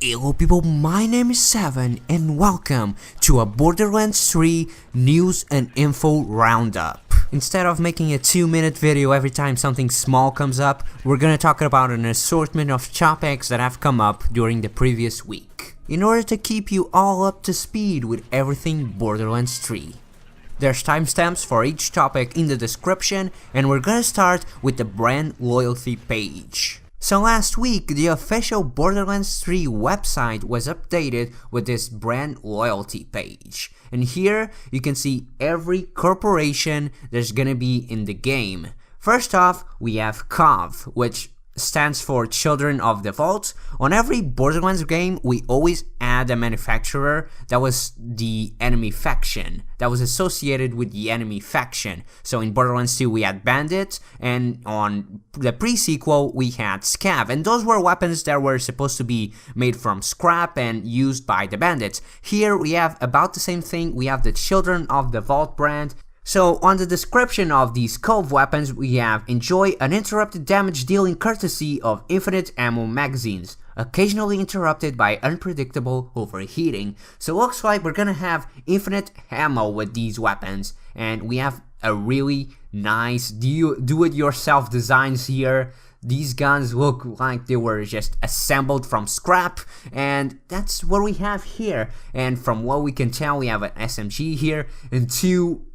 Hello people, my name is Seven and welcome to a Borderlands 3 news and info roundup. Instead of making a 2-minute video every time something small comes up, we're gonna talk about an assortment of topics that have come up during the previous week, in order to keep you all up to speed with everything Borderlands 3. There's timestamps for each topic in the description, and we're gonna start with the brand loyalty page. So last week, the official Borderlands 3 website was updated with this brand loyalty page. And here, you can see every corporation there's gonna be in the game. First off, we have COV, which stands for Children of the Vault. On every Borderlands game, we always add a manufacturer that was the enemy faction, that was associated with the enemy faction. So in Borderlands 2 we had Bandit, and on the pre-sequel we had Scav, and those were weapons that were supposed to be made from scrap and used by the bandits. Here we have about the same thing. We have the Children of the Vault brand. So on the description of these COV weapons, we have enjoy uninterrupted damage dealing courtesy of infinite ammo magazines, occasionally interrupted by unpredictable overheating. So looks like we're gonna have infinite ammo with these weapons, and we have a really nice do-it-yourself designs here. These guns look like they were just assembled from scrap, and that's what we have here. And from what we can tell, we have an SMG here and two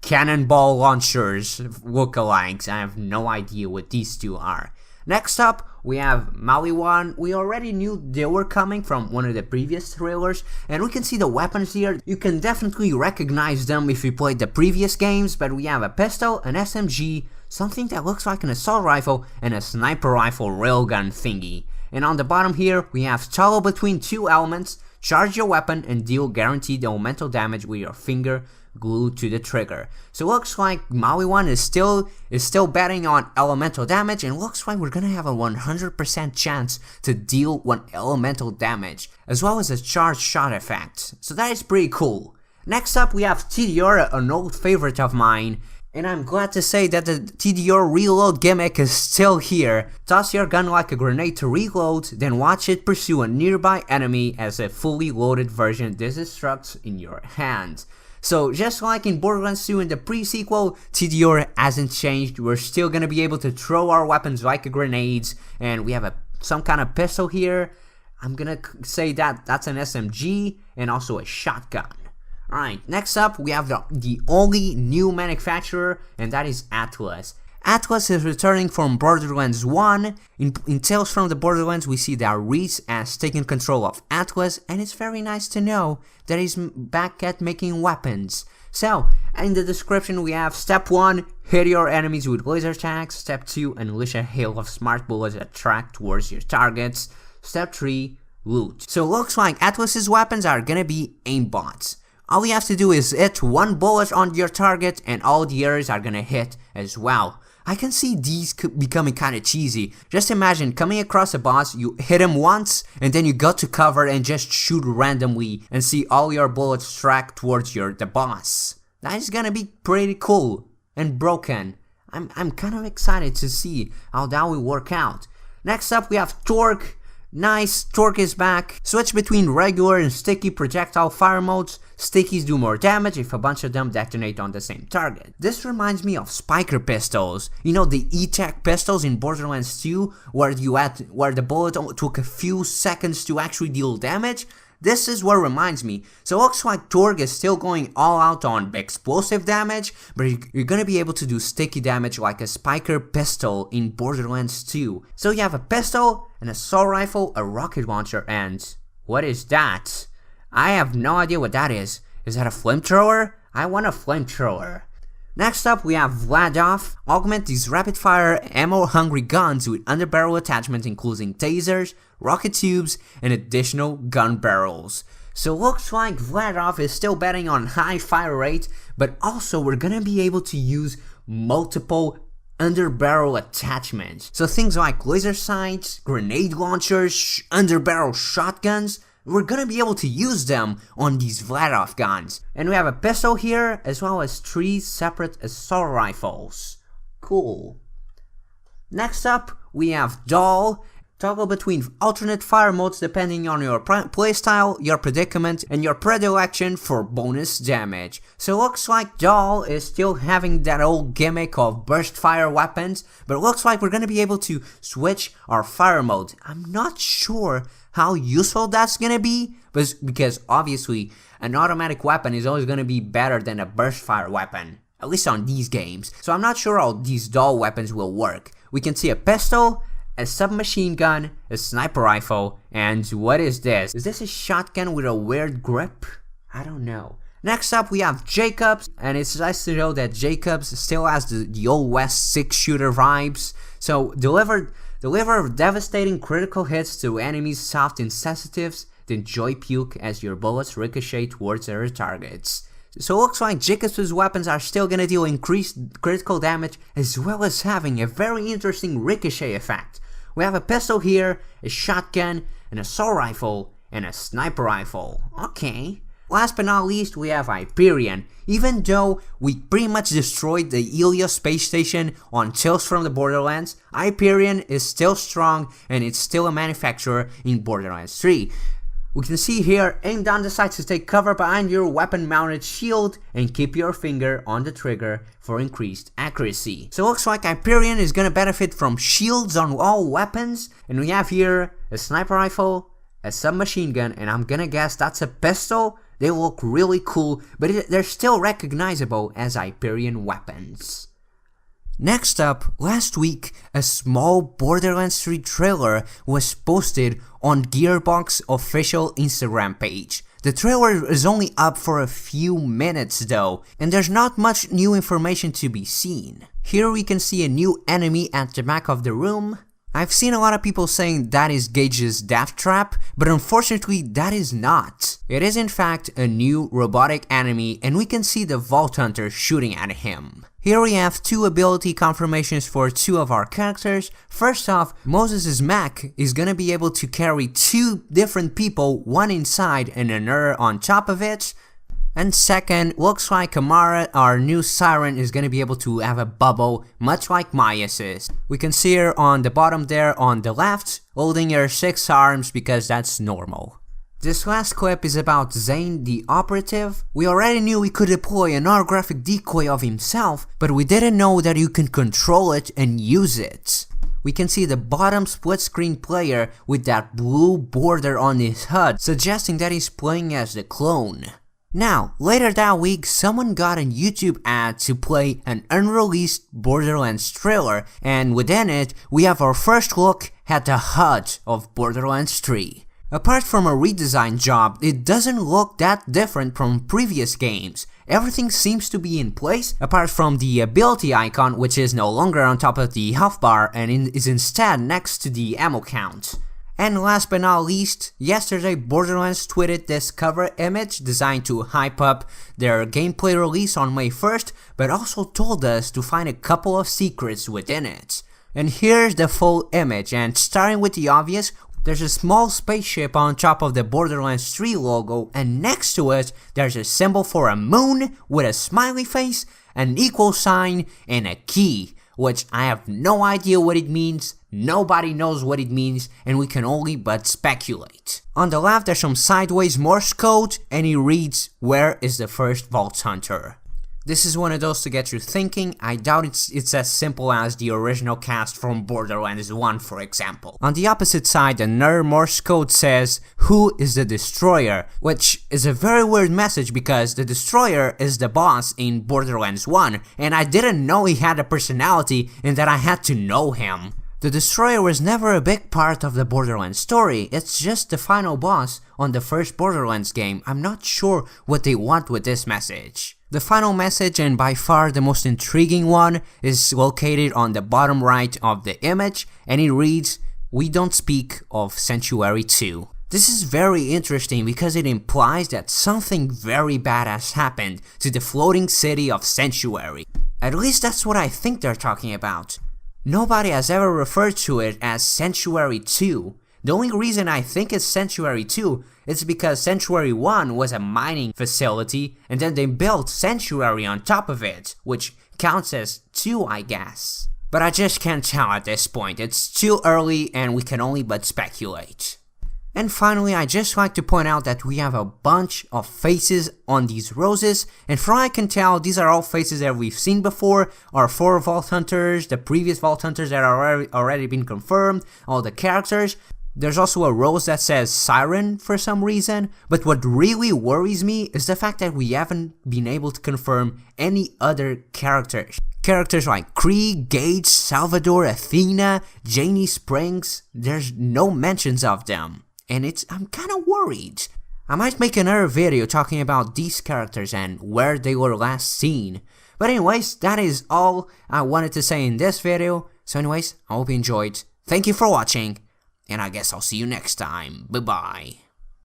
cannonball launchers lookalikes. I have no idea what these two are. Next up, we have Maliwan. We already knew they were coming from one of the previous trailers, and we can see the weapons here. You can definitely recognize them if you played the previous games, but we have a pistol, an SMG, something that looks like an assault rifle, and a sniper rifle railgun thingy. And on the bottom here, we have toggle between two elements, charge your weapon, and deal guaranteed elemental damage with your finger glued to the trigger. So looks like Maliwan is still betting on elemental damage, and looks like we're gonna have a 100% chance to deal 1 elemental damage, as well as a charged shot effect. So that is pretty cool. Next up we have TDR, an old favorite of mine, and I'm glad to say that the TDR reload gimmick is still here. Toss your gun like a grenade to reload, then watch it pursue a nearby enemy as a fully loaded version destructs in your hand. So just like in Borderlands 2 in the pre-sequel, TDR hasn't changed. We're still gonna be able to throw our weapons like grenades, and we have some kind of pistol here. I'm gonna say that that's an SMG and also a shotgun. Alright, next up we have the only new manufacturer, and that is Atlas. Atlas is returning from Borderlands 1. In Tales from the Borderlands, we see that Reese has taken control of Atlas, and it's very nice to know that he's back at making weapons. So, in the description we have Step 1, hit your enemies with laser attacks. Step 2, unleash a hail of smart bullets that track towards your targets. Step 3, loot. So looks like Atlas's weapons are gonna be aimbots. All you have to do is hit 1 bullet on your target, and all the others are gonna hit as well. I can see these becoming kinda cheesy. Just imagine coming across a boss, you hit him once, and then you go to cover and just shoot randomly and see all your bullets track towards the boss. That is gonna be pretty cool and broken. I'm kind of excited to see how that will work out. Next up we have Torque. Nice, Torque is back. Switch between regular and sticky projectile fire modes. Stickies do more damage if a bunch of them detonate on the same target. This reminds me of spiker pistols. You know, the E-Tech pistols in Borderlands 2 where the bullet took a few seconds to actually deal damage? This is what reminds me. So it looks like Torgue is still going all out on explosive damage, but you're gonna be able to do sticky damage like a spiker pistol in Borderlands 2. So you have a pistol, an assault rifle, a rocket launcher, and what is that? I have no idea what that is. Is that a flamethrower? I want a flamethrower. Next up we have Vladov. Augment these rapid-fire, ammo-hungry guns with underbarrel attachments including tasers, rocket tubes, and additional gun barrels. So looks like Vladov is still betting on high fire rate, but also we're gonna be able to use multiple underbarrel attachments. So things like laser sights, grenade launchers, underbarrel shotguns, we're gonna be able to use them on these Vladov guns. And we have a pistol here, as well as 3 separate assault rifles. Cool. Next up, we have Doll. Toggle between alternate fire modes depending on your playstyle, your predicament, and your predilection for bonus damage. So looks like Doll is still having that old gimmick of burst fire weapons, but it looks like we're gonna be able to switch our fire mode. I'm not sure how useful that's gonna be, but because obviously an automatic weapon is always gonna be better than a burst fire weapon, at least on these games. So I'm not sure how these Doll weapons will work. We can see a pistol, a submachine gun, a sniper rifle, and what is this? Is this a shotgun with a weird grip? I don't know. Next up we have Jacobs, and it's nice to know that Jacobs still has the old West 6-shooter vibes. So deliver devastating critical hits to enemies soft and sensitives, then joy puke as your bullets ricochet towards their targets. So it looks like Jacobs' weapons are still gonna deal increased critical damage as well as having a very interesting ricochet effect. We have a pistol here, a shotgun, an assault rifle, and a sniper rifle. Okay. Last but not least, we have Hyperion. Even though we pretty much destroyed the dealioo space station on Tales from the Borderlands, Hyperion is still strong and it's still a manufacturer in Borderlands 3. We can see here, aim down the sights to take cover behind your weapon mounted shield and keep your finger on the trigger for increased accuracy. So it looks like Hyperion is gonna benefit from shields on all weapons, and we have here a sniper rifle, a submachine gun, and I'm gonna guess that's a pistol. They look really cool, but they're still recognizable as Hyperion weapons. Next up, last week, a small Borderlands 3 trailer was posted on Gearbox's official Instagram page. The trailer is only up for a few minutes though, and there's not much new information to be seen. Here we can see a new enemy at the back of the room. I've seen a lot of people saying that is Gage's death trap, but unfortunately that is not. It is in fact a new robotic enemy, and we can see the Vault Hunter shooting at him. Here we have two ability confirmations for two of our characters. First off, Moses' Mac is gonna be able to carry two different people, one inside and another on top of it. And second, looks like Amara, our new Siren, is gonna be able to have a bubble, much like Maya's. We can see her on the bottom there on the left, holding her 6 arms because that's normal. This last clip is about Zane the Operative. We already knew we could deploy an holographic decoy of himself, but we didn't know that you can control it and use it. We can see the bottom split screen player with that blue border on his HUD, suggesting that he's playing as the clone. Now, later that week, someone got a YouTube ad to play an unreleased Borderlands trailer, and within it, we have our first look at the HUD of Borderlands 3. Apart from a redesign job, it doesn't look that different from previous games. Everything seems to be in place, apart from the ability icon, which is no longer on top of the health bar and is instead next to the ammo count. And last but not least, yesterday Borderlands tweeted this cover image designed to hype up their gameplay release on May 1st, but also told us to find a couple of secrets within it. And here's the full image, and starting with the obvious, there's a small spaceship on top of the Borderlands 3 logo, and next to it, there's a symbol for a moon with a smiley face, an equal sign, and a key, which I have no idea what it means, nobody knows what it means, and we can only but speculate. On the left, there's some sideways Morse code, and it reads, "Where is the first Vault Hunter?" This is one of those to get you thinking. I doubt it's as simple as the original cast from Borderlands 1, for example. On the opposite side, another Morse code says, "Who is the Destroyer?" Which is a very weird message because the Destroyer is the boss in Borderlands 1, and I didn't know he had a personality and that I had to know him. The Destroyer was never a big part of the Borderlands story, it's just the final boss on the first Borderlands game. I'm not sure what they want with this message. The final message, and by far the most intriguing one, is located on the bottom right of the image, and it reads, "We don't speak of Sanctuary 2. This is very interesting because it implies that something very bad has happened to the floating city of Sanctuary. At least that's what I think they're talking about. Nobody has ever referred to it as Sanctuary 2. The only reason I think it's Sanctuary 2 is because Sanctuary 1 was a mining facility, and then they built Sanctuary on top of it, which counts as 2, I guess. but I just can't tell at this point. It's too early and we can only but speculate. And finally, I just like to point out that we have a bunch of faces on these roses, and from what I can tell, these are all faces that we've seen before. Our 4 Vault Hunters, the previous Vault Hunters that are already been confirmed, all the characters. There's also a rose that says Siren for some reason, but what really worries me is the fact that we haven't been able to confirm any other characters. Characters like Krieg, Gage, Salvador, Athena, Janie Springs, there's no mentions of them. And I'm kinda worried. I might make another video talking about these characters and where they were last seen. But anyways, that is all I wanted to say in this video. So anyways, I hope you enjoyed. Thank you for watching, and I guess I'll see you next time. Bye bye.